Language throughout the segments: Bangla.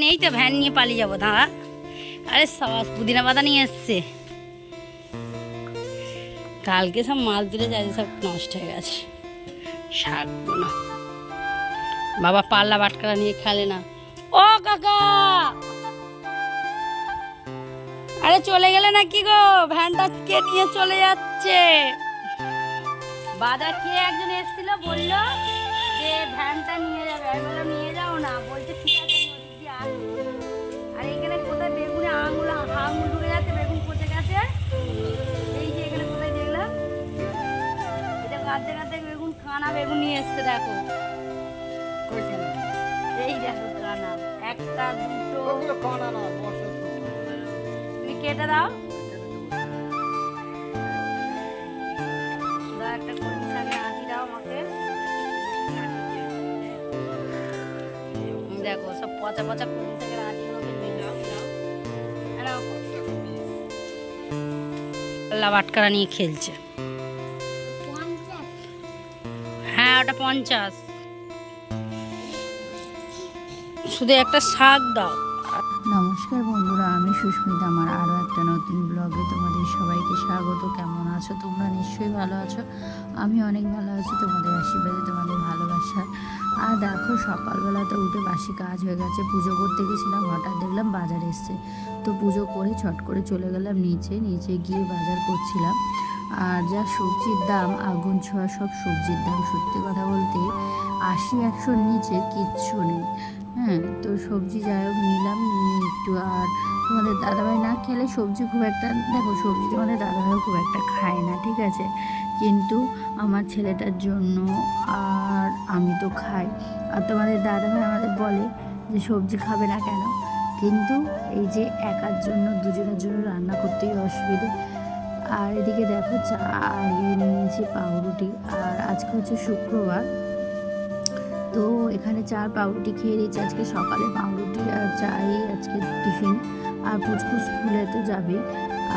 নেই তো ভ্যান নিয়ে পালিয়ে যাবো দাঁড়া। আরে সবাই পুদিনা পাতা নিয়ে এসছে, কালকে সব মাছ দিলে যাই সব নষ্ট হয়ে গেছে শাকগুলো। বাবা পাল্লা বাটকারা নিয়ে খেলে না। ও কাকা, আরে চলে গেলে নাকি গো? ভ্যানটা কে নিয়ে চলে যাচ্ছে? বাজার কে একজন এসেছিল, বললো যে ভ্যানটা নিয়ে যাবে। আমি বললাম নিয়ে যাও না, বলছে ঠিক আছে আমি ওদিক দিয়ে আসবো। আর এখানে কোথায় বেগুনে আঙুল ঢুকে যাচ্ছে, বেগুন পচে গেছে। এই যে এখানে কোথায় দেখলাম, এটা গাছে গাছে বেগুন, কানা বেগুন নিয়ে এসছে দেখো। এই দেখো কানা, একটা দুটো কানা না, তুমি কেটে দাও। একটা কলমি শাকে আটি দাও আমাকে। দেখো সব পচা পচা কলমি শাকের আটিগুলো পাল্লা বাটকারা নিয়ে খেলছে। হ্যাঁ ওটা 50, শুধু একটা শাক দাও। নমস্কার বন্ধুরা, আমি সুস্মিতা। আমার আরও একটা নতুন ব্লগে তোমাদের সবাইকে স্বাগত। কেমন আছো তোমরা? নিশ্চয়ই ভালো আছো। আমি অনেক ভালো আছি, তোমাদের আশীর্বাদে, তোমাদের ভালোবাসা। আর দেখো সকালবেলাতে উঠে বাসি কাজ হয়ে গেছে। পুজো করতে গেছিলাম, হঠাৎ দেখলাম বাজার এসছে, তো পুজো করে ছট করে চলে গেলাম নিচে গিয়ে বাজার করছিলাম। আর যা সবজির দাম, আগুন ছোঁয়া সব সবজির দাম। সত্যি কথা বলতে 80-100-র নিচে কিচ্ছু নেই। হ্যাঁ, তো সবজি যাই হোক নিলাম, নিয়ে একটু। আর তোমাদের দাদাভাই না খেলে সবজি খুব একটা, দেখো সবজি তোমাদের দাদাভাইও খুব একটা খায় না, ঠিক আছে, কিন্তু আমার ছেলেটার জন্য আর আমি তো খাই। আর তোমাদের দাদাভাই আমাদের বলে যে সবজি খাবে না কেন, কিন্তু এই যে একার জন্য, দুজনের জন্য রান্না করতেই অসুবিধে। আর এদিকে দেখো চা আর নিয়েছি পাউরুটি। আর আজকে হচ্ছে শুক্রবার, তো এখানে চা পাউরুটি খেয়ে নিয়েছি। আজকে সকালে পাউরুটি আর চাই আজকে টিফিন। আর পুচকু স্কুলে তো যাবে,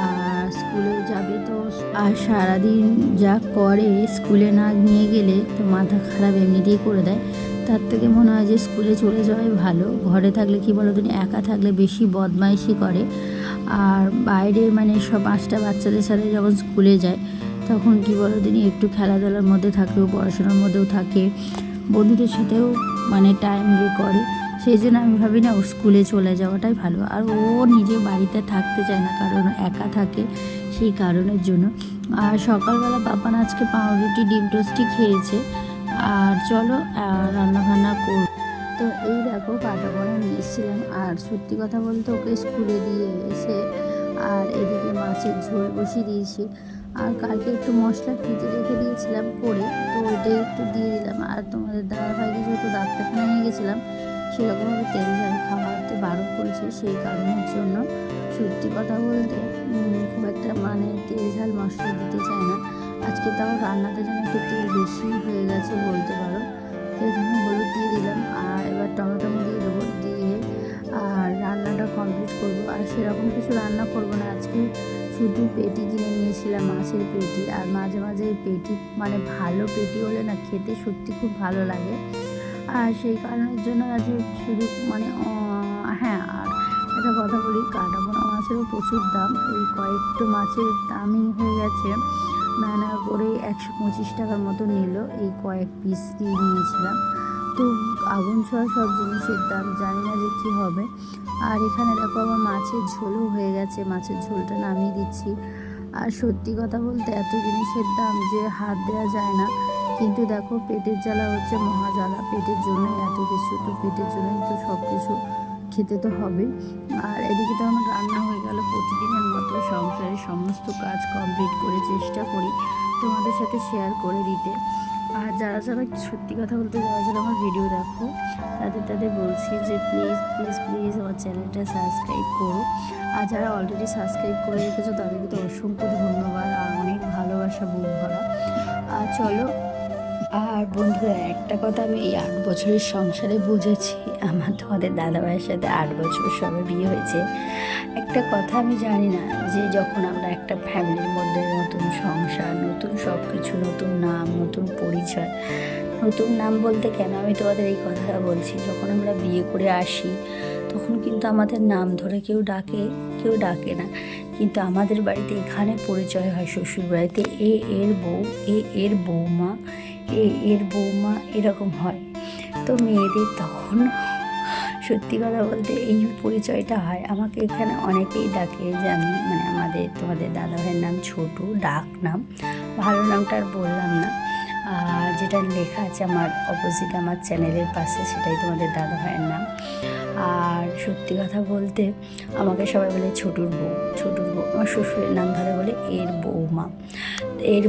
আর স্কুলে যাবে তো। আর সারাদিন যা করে, স্কুলে না নিয়ে গেলে তো মাথা খারাপ এমনিতেই করে দেয়। তার থেকে মনে হয় যে স্কুলে চলে যাওয়াই ভালো। ঘরে থাকলে কি বলো, তুমি একা থাকলে বেশি বদমাইশি করে। আর বাইরে মানে সব 5টা বাচ্চাদের সাথে যখন স্কুলে যায়, তখন কি বলো তিনি, একটু খেলাধুলার মধ্যে থাকেও, পড়াশোনার মধ্যেও থাকে, বন্ধুদের সাথেও মানে টাইম করে। সেই জন্য আমি ভাবি না, ও স্কুলে চলে যাওয়াটাই ভালো। আর ও নিজে বাড়িতে থাকতে চায় না, কারণ একা থাকে, সেই কারণের জন্য। আর সকালবেলা পাপান আজকে পাউরুটি ডিম টোস্টই খেয়েছে। আর চলো রান্না বান্না করব। তো এই দেখো কাটা পড়া নিয়ে এসেছিলাম। আর সত্যি কথা বলতে ওকে স্কুলে দিয়ে এসে আর এদিকে মাছের ঝোল বসিয়ে দিয়েছি। আর কালকে একটু মশলা ভিজে রেখে দিয়েছিলাম করে, তো ওইটাই একটু দিয়ে দিলাম। আর তোমাদের দাদাভাইকে যেহেতু ডাক্তারখানায় নিয়ে গেছিলাম, সেরকমভাবে তেল ঝাল খাওয়াতে বারণ করেছে, সেই কারণের জন্য সত্যি কথা বলতে খুব একটা মানে তেল ঝাল মশলা দিতে চায় না। আজকে তাও রান্নাতে যেন একটু তেল বেশি হয়ে গেছে বলতে পারো। তো এখানে হলুদ দিয়ে দিলাম, আর এবার টমেটো দিয়ে দেবো, দিয়ে আর রান্নাটা কমপ্লিট করবো। আর সেরকম কিছু রান্না করবো না আজকে, শুধু পেটি কিনে নিয়েছিলাম, মাছের পেটি। আর মাঝে মাঝে পেটি মানে ভালো পেটি হলে না খেতে সত্যি খুব ভালো লাগে। আর সেই কারণের জন্য আজকে শুধু মানে হ্যাঁ। আর একটা কথা বলি, কাটা পোনা মাছেরও প্রচুর দাম। এই কয়েকটা মাছের দামই হয়ে গেছে নানা করে 125 টাকার মতো নিল, এই কয়েক পিস দিয়ে নিয়েছিলাম। তো আগুন ছোঁয়া সব জিনিসের দাম, জানি না যে কী হবে। আর এখানে দেখো আবার মাছের ঝোলও হয়ে গেছে, মাছের ঝোলটা নামিয়ে দিচ্ছি। আর সত্যি কথা বলতে এত জিনিসের দাম যে হাত দেওয়া যায় না, কিন্তু দেখো পেটের জ্বালা হচ্ছে মহা জ্বালা। পেটের জন্যই এত কিছু, তো পেটের জন্যই তো সব কিছু খেতে তো হবে। আর এদিকে তো আমার রান্না হয়ে গেল। প্রতিদিনের মতো সংসারের সমস্ত কাজ কমপ্লিট করে চেষ্টা করি তোমাদের সাথে শেয়ার করে দিতে। আর যারা যারা সত্যি কথা বলতে, যারা যারা আমার ভিডিও দেখো, তাদের বলছি যে প্লিজ প্লিজ প্লিজ আমার চ্যানেলটা সাবস্ক্রাইব করো। আর যারা অলরেডি সাবস্ক্রাইব করে রেখেছো তাদেরকে তো অসংখ্য ধন্যবাদ আর অনেক ভালোবাসা বুক ভরা। আর চলো। আর বন্ধুরা একটা কথা আমি এই 8 বছরের সংসারে বুঝেছি, আমার তোমাদের দাদাভাইয়ের সাথে 8 বছর সবে বিয়ে হয়েছে। একটা কথা আমি জানি না, যে যখন আমরা একটা ফ্যামিলির মধ্যে নতুন সংসার, নতুন সব কিছু, নতুন নাম, নতুন পরিচয়, নতুন নাম বলতে কেন আমি তোমাদের এই কথাটা বলছি, যখন আমরা বিয়ে করে আসি তখন কিন্তু আমাদের নাম ধরে কেউ ডাকে না, কিন্তু আমাদের বাড়িতে এখানে পরিচয় হয় শ্বশুর বাড়িতে এর বউ, এর বৌমা, এর বৌমা, এরকম হয়। তো মেয়েদের তখন সত্যি কথা বলতে এই পরিচয়টা হয়। আমাকে এখানে অনেকেই ডাকে যে আমি তোমাদের দাদাভাইয়ের নাম ছোটু, ডাক নাম, ভালো নামটা আর বললাম না। আর যেটা লেখা আছে আমার অপোজিটে আমার চ্যানেলের পাশে, সেটাই তোমাদের দাদাভাইয়ের নাম। আর সত্যি কথা বলতে আমাকে সবাই বলে ছোটুর বউ। আমার শ্বশুরের নাম ধরে বলে এর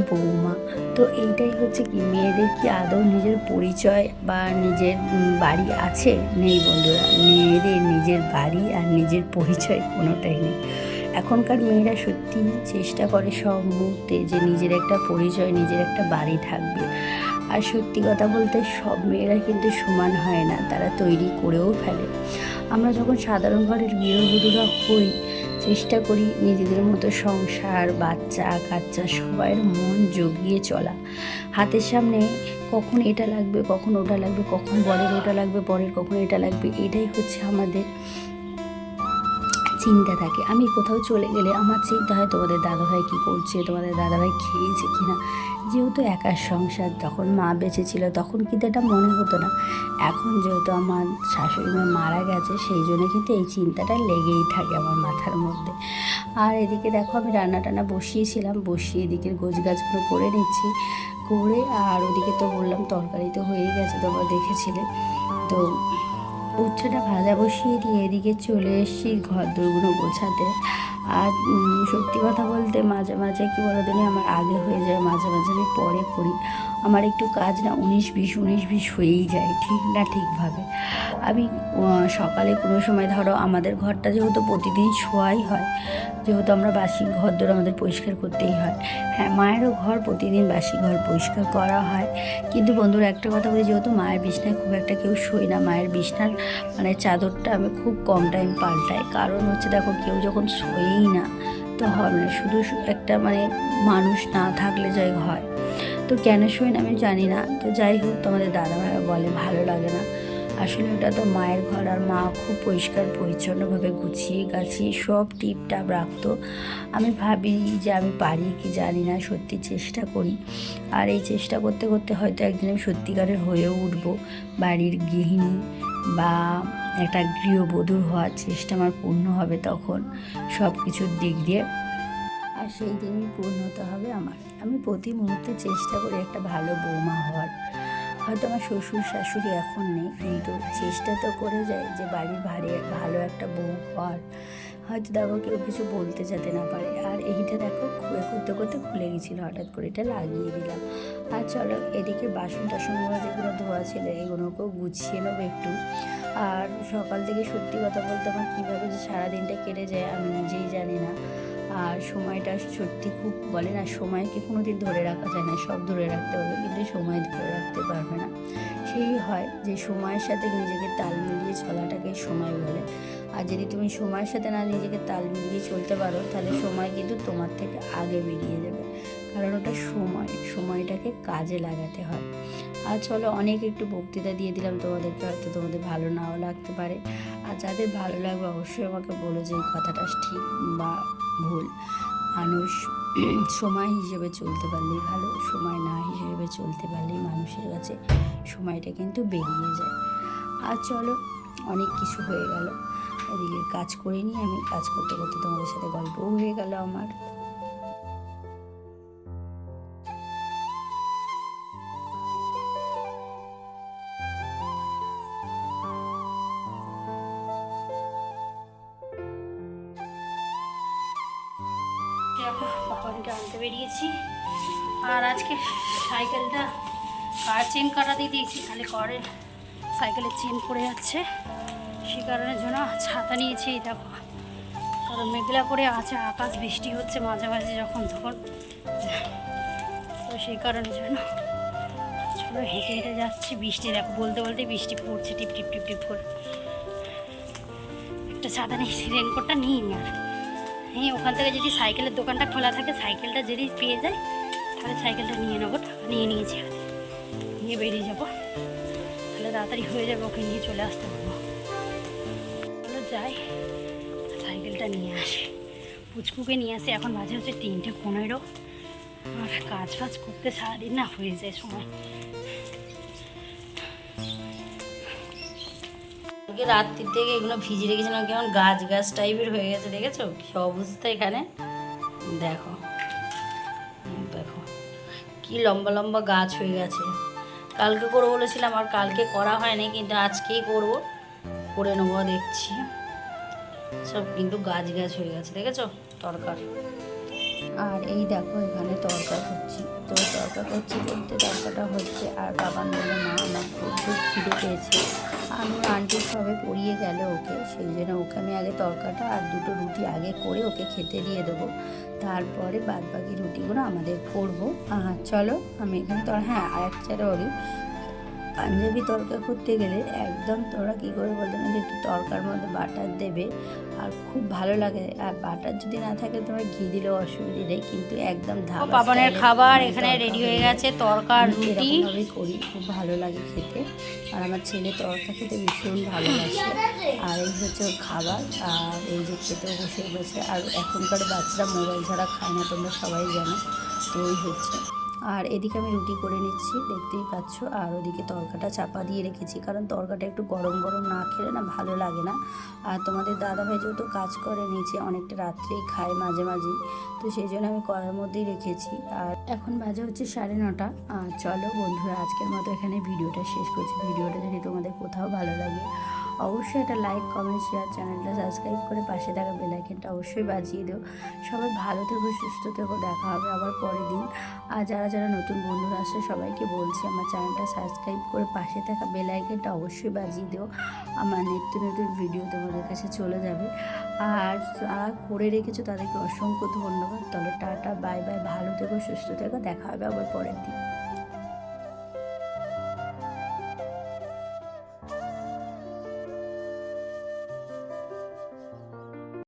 বৌমা। তো এইটাই হচ্ছে কি, মেয়েদের কি আদৌ নিজের পরিচয় বা নিজের বাড়ি আছে? নেই বন্ধুরা, মেয়েদের নিজের বাড়ি আর নিজের পরিচয় কোনোটাই নেই। এখনকার মেয়েরা সত্যি চেষ্টা করে সব মুহূর্তে যে নিজের একটা পরিচয়, নিজের একটা বাড়ি থাকবে। আর সত্যি কথা বলতে সব মেয়েরা কিন্তু সমান হয় না, তারা তৈরি করেও ফেলে। আমরা যখন সাধারণ ঘরের গৃহবধূরা হই, চেষ্টা করি নিজেদের মতো সংসার, বাচ্চা কাচ্চা সবার মন জগিয়ে চলা। হাতের সামনে কখন এটা লাগবে, কখন ওটা লাগবে, কখন বরের ওটা লাগবে, বরের কখন এটা লাগবে, এটাই হচ্ছে আমাদের চিন্তা থাকে। আমি কোথাও চলে গেলে আমার চিন্তা হয় তোমাদের দাদাভাই কী করছে, তোমাদের দাদাভাই খেয়েছে কি না। যেহেতু একার সংসার, তখন মা বেঁচে ছিল তখন কিন্তু এটা মনে হতো না। এখন যেহেতু আমার শাশুড়ি মা মারা গেছে, সেই জন্য কিন্তু এই চিন্তাটা লেগেই থাকে আমার মাথার মধ্যে। আর এদিকে দেখো আমি রান্না টান্না বসিয়ে এদিকে গোছগাছগুলো করে নিচ্ছি, করে আর ওদিকে তো বললাম তরকারি তো হয়েই গেছে, তোমরা দেখেছিলে। তো উচ্ছেটা ভাজা বসিয়ে দিয়ে এদিকে চলে এসেছি ঘর দোরগুলো গোছাতে। আর সত্যি কথা বলতে মাঝে মাঝে কী বলো দিনই আমার আগে হয়ে যায়, মাঝে মাঝে আমি পরে করি। আমার একটু কাজ না 19-20 হয়েই যায় ঠিক না ঠিকভাবে। আমি সকালে কোনো সময় ধরো আমাদের ঘরটা যেহেতু প্রতিদিন শোয়াই হয়, যেহেতু আমরা বাসি ঘর ধরে আমাদের পরিষ্কার করতেই হয়। হ্যাঁ, মায়েরও ঘর প্রতিদিন বাসি ঘর পরিষ্কার করা হয়। কিন্তু বন্ধুরা একটা কথা বলি, যেহেতু মায়ের বিছনায় খুব একটা কেউ শোয় না, মায়ের বিছনার চাদরটা আমি খুব কম টাইম পাল্টাই। কারণ হচ্ছে দেখো, কেউ যখন শোয়েই না তো হবে না, শুধু একটা মানুষ না থাকলে যাই হয়। তো কেন শোয় না আমি জানি না। তো যাই হোক, তোমাদের দাদাভাই বলে ভালো লাগে না। আসলে ওটা তো মায়ের ঘর, আর মা খুব পরিষ্কার পরিচ্ছন্নভাবে গুছিয়ে গাছিয়ে সব টিপটাপ রাখতো। আমি ভাবি যে আমি পারি কি জানি না, সত্যি চেষ্টা করি। আর এই চেষ্টা করতে করতে হয়তো একদিন আমি সত্যিকারের হয়েও উঠবো, বাড়ির গৃহিণী বা একটা গৃহবধূ হওয়ার চেষ্টা আমার পূর্ণ হবে তখন সব কিছুর দিক দিয়ে। আর সেই দিনই পূর্ণতা হবে আমার। আমি প্রতি মুহূর্তে চেষ্টা করি একটা ভালো বৌমা হওয়ার। হয়তো আমার শ্বশুর শাশুড়ি এখন নেই, কিন্তু চেষ্টা তো করে যায় যে বাড়ির ভালো একটা বউ হওয়ার। হয়তো দেখো কেউ কিছু বলতে যেতে না পারে। আর এইটা দেখো করতে করতে খুলে গেছিলো, হঠাৎ করে এটা লাগিয়ে দিলাম। আর চলো এদিকে বাসন টাসনগুলো যেগুলো ধোয়া ছিল এগুলোকেও গুছিয়ে নেবো একটু। আর সকাল থেকে সত্যি কথা বলতে আমার কীভাবে যে সারাদিনটা কেটে যায় আমি নিজেই জানি না। আর সময়টা সত্যি খুব বলে না, সময়কে কোনো দিন ধরে রাখা যায় না, সব ধরে রাখতে হবে কিন্তু সময় ধরে রাখতে পারবে না। সেই হয় যে সময়ের সাথে নিজেকে তাল মিলিয়ে চলাটাকে সময় বলে। আর যদি তুমি সময়ের সাথে না নিজেকে তাল মিলিয়ে চলতে পারো, তাহলে সময় কিন্তু তোমার থেকে আগে বেরিয়ে যাবে। কারণ ওটা সময়টাকে কাজে লাগাতে হয়। আর চলো অনেক একটু বক্তৃতা দিয়ে দিলাম তোমাদেরকে, হয়তো তোমাদের ভালো নাও লাগতে পারে। আর যাদের ভালো লাগবে অবশ্যই আমাকে বলো যে এই কথাটা ঠিক বা ভুল। মানুষ সময় হিসেবে চলতে পারলেই ভালো, সময় না হিসেবে চলতে পারলেই মানুষের কাছে সময়টা কিন্তু বেরিয়ে যায়। আর চলো অনেক কিছু হয়ে গেল, এদিকে কাজ করে নিই আমি। কাজ করতে করতে তোমাদের সাথে গল্পও হয়ে গেল আমার। বাবাকে আনতে বেরিয়েছি। আর আজকে সাইকেলটা চেন কাটাতেই দিয়েছি, তাহলে করে সাইকেলের চেন পড়ে যাচ্ছে, সে কারণের জন্য ছাতা নিয়েছি। দেখো কারণ মেঘলা করে আছে আকাশ, বৃষ্টি হচ্ছে মাঝে মাঝে যখন তখন, তো সেই কারণের জন্য চলো হেঁটে হেঁটে যাচ্ছি। বৃষ্টি দেখো বলতে বলতে বৃষ্টি পড়ছে টিপ টিপ টিপ টিপ করে। একটা ছাতা নিয়েছি, রেনকোটটা নিই না। হ্যাঁ, ওখান থেকে যদি সাইকেলের দোকানটা খোলা থাকে, সাইকেলটা যদি পেয়ে যায় তাহলে সাইকেলটা নিয়ে নেবো। টাকা নিয়ে নিয়েছি, নিয়ে বেরিয়ে যাবো, তাহলে তাড়াতাড়ি হয়ে যাবে, ওকে নিয়ে চলে আসতে পারবো। যাই, সাইকেলটা নিয়ে আসি, পুচকুকে নিয়ে আসি। এখন বাজে হচ্ছে 3:15, আর কাজ ফাজ করতে সারাদিন না হয়ে যায় সময়। রাত্রির থেকে এগুলো ভিজে রেখেছিলাম, কেমন গাছ গাছ টাইপের হয়ে গেছে, দেখেছো কি অবস্থা এখানে? দেখো দেখো কি লম্বা লম্বা গাছ হয়ে গেছে। কালকে করবো বলেছিলাম, আর কালকে করা হয়নি, কিন্তু আজকেই করবো, করে নেবো। দেখছি সব কিন্তু গাছ গাছ হয়ে গেছে, দেখেছো তরকার। আর এই দেখো এখানে তরকা করছি, তো তরকা করছি বলতে তরকাটা হচ্ছে। আর বাবান বলে মা আমার খুব খিদে পেয়েছে, আমি আন্টি সবে পড়িয়ে গেল ওকে, সেই জন্য ওকে আমি আগে তরকাটা আর 2টো রুটি আগে করে ওকে খেতে দিয়ে দেবো, তারপরে বাদ বাকি রুটিগুলো আমাদের করবো। চলো আমি এখানে হ্যাঁ আর একটা বলি, পাঞ্জাবি তরকা করতে গেলে একদম তোরা কী করে বলতে না যে একটু তরকার মধ্যে বাটার দেবে, আর খুব ভালো লাগে। আর বাটার যদি না থাকে তোমরা ঘি দিলেও অসুবিধা নেই, কিন্তু একদম পাবনের খাবার এখানে রেডি হয়ে গেছে, তরকার রুটি এরকমভাবেই করি, খুব ভালো লাগে খেতে। আর আমার ছেলে তরকা খেতে ভীষণ ভালোবাসে। আর এই হচ্ছে ওর খাবার, আর এই যে খেতে বসে বসে। আর এখনকার বাচ্চারা মোবাইল ছাড়া খায় না, তোমরা সবাই জানো, তো ওই হচ্ছে। আর এদিকে আমি রুটি করে নিচ্ছি, দেখতেই পাচ্ছ। আর ওদিকে তরকাটা চাপা দিয়ে রেখেছি, কারণ তরকাটা একটু গরম গরম না খেলে না ভালো লাগে না। আর তোমাদের দাদাভাই যেহেতু কাজ করে নিচে, অনেকটা রাত্রেই খায় মাঝে মাঝেই, তো সেই জন্য আমি কড়ার মধ্যেই রেখেছি। আর এখন বাজে হচ্ছে 9:30। আর চলো বন্ধুরা, আজকের মতো এখানে ভিডিওটা শেষ করছি। ভিডিওটা যদি তোমাদের কোথাও ভালো লাগে অবশ্যই একটা লাইক কমেন্ট শেয়ার, চ্যানেলটা সাবস্ক্রাইব করে পাশে থাকা বেল আইকনটা অবশ্যই বাজিয়ে দিও। সবাই ভালো থেকো, সুস্থ থেকো, দেখা হবে আবার পরের দিন। আর যারা যারা নতুন বন্ধুরা আসে সবাইকে বলছি আমার চ্যানেলটা সাবস্ক্রাইব করে পাশে থাকা বেল আইকনটা অবশ্যই বাজিয়ে দিও, আমার নিত্য নতুন ভিডিও তোমাদের কাছে চলে যাবে। আর যারা করে রেখেছো তাদেরকে অসংখ্য ধন্যবাদ। তাহলে টাটা, বাই বাই, ভালো থেকো, সুস্থ থেকো, দেখা হবে আবার পরের দিন।